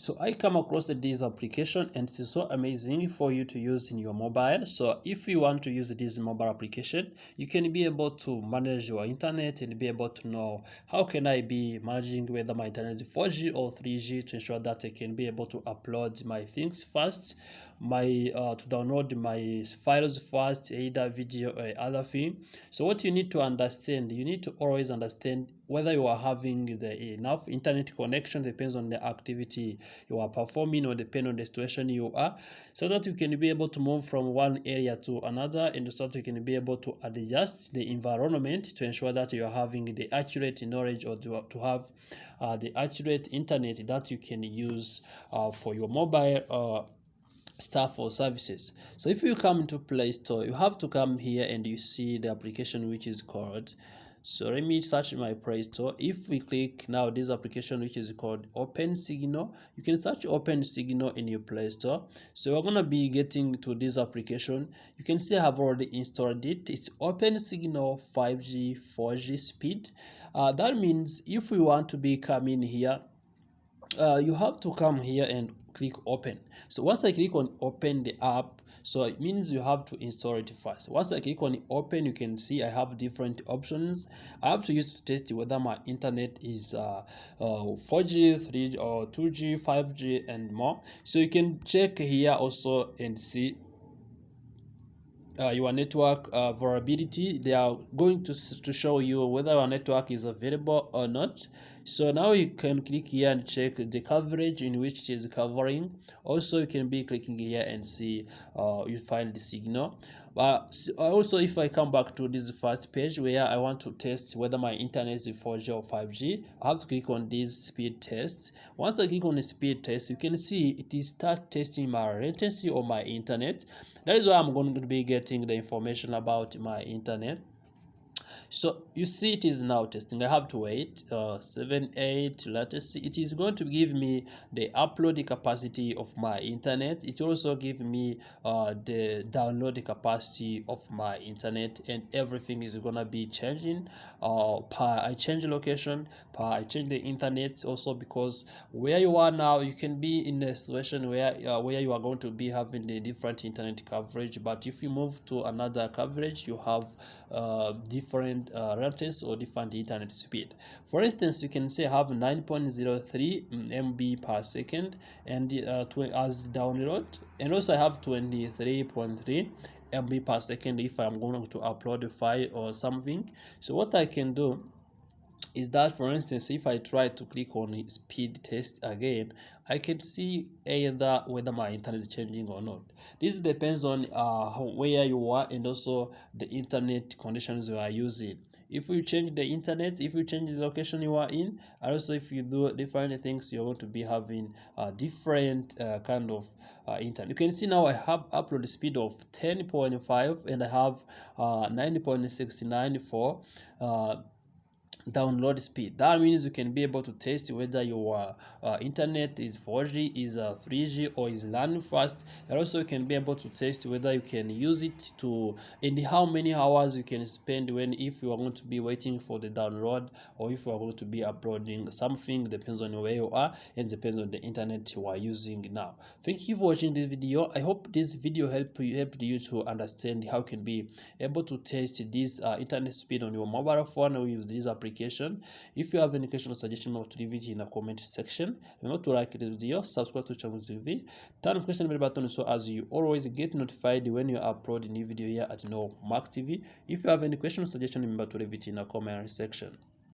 So I come across this application and it's so amazing for you to use in your mobile. So if you want to use this mobile application, you can be able to manage your internet and be able to know how can I be managing whether my internet is 4G or 3G to ensure that I can be able to upload my things fast, to download my files fast, either video or other thing. So what you need to understand, you need to always understand whether you are having the enough internet connection, depends on the activity you are performing or depend on the situation you are, so that you can be able to move from one area to another, and so that you can be able to adjust the environment to ensure that you are having the accurate knowledge, or to have the accurate internet that you can use for your mobile stuff or services. So if you come into Play Store, you have to come here and you see the application which is called, so let me search my Play Store. If we click now this application which is called Open Signal, you can search Open Signal in your Play Store. So we're gonna be getting to this application. You can see I have already installed it. It's Open Signal 5G 4G speed. That means if we want to be coming here, you have to come here and click open. So once I click on open the app, so it means you have to install it first. Once I click on open, you can see I have different options. I have to use to test whether my internet is 4G, 3G or 2G, 5G and more. So you can check here also and see your network vulnerability. They are going to show you whether your network is available or not. So now you can click here and check the coverage in which it is covering. Also you can be clicking here and see you find the signal. But also if I come back to this first page where I want to test whether my internet is 4G or 5G, I have to click on this speed test. Once I click on the speed test, you can see it is start testing my latency or my internet. That is why I'm going to be getting the information about my internet. So you see it is now testing. I have to wait 7-8 latency. It is going to give me the upload capacity of my internet. It also give me the download capacity of my internet, and everything is gonna be changing per I change location, per I change the internet. Also because where you are now, you can be in a situation where you are going to be having the different internet coverage, but if you move to another coverage, you have different latency or different internet speed. For instance, you can say I have 9.03 MB per second and as download, and also I have 23.3 MB per second if I'm going to upload a file or something. So what I can do is that, for instance, if I try to click on speed test again, I can see either whether my internet is changing or not. This depends on where you are and also the internet conditions you are using. If you change the internet, if you change the location you are in, and also if you do different things, you're going to be having different kind of internet. You can see now I have upload speed of 10.5 and I have 9.69 for download speed. That means you can be able to test whether your internet is 4G, is 3G or is LAN fast, and also you can be able to test whether you can use it to, and how many hours you can spend when, if you are going to be waiting for the download, or if you are going to be uploading something. Depends on where you are and depends on the internet you are using now. Thank you for watching this video. I hope this video helped you to understand how you can be able to test this internet speed on your mobile phone or use this application. If you have any question or suggestion, to leave it in the comment section. Remember to like this video, subscribe to channel TV, turn notification bell button so as you always get notified when you upload a new video here at No Mark TV. If you have any question or suggestion, remember to leave it in the comment section.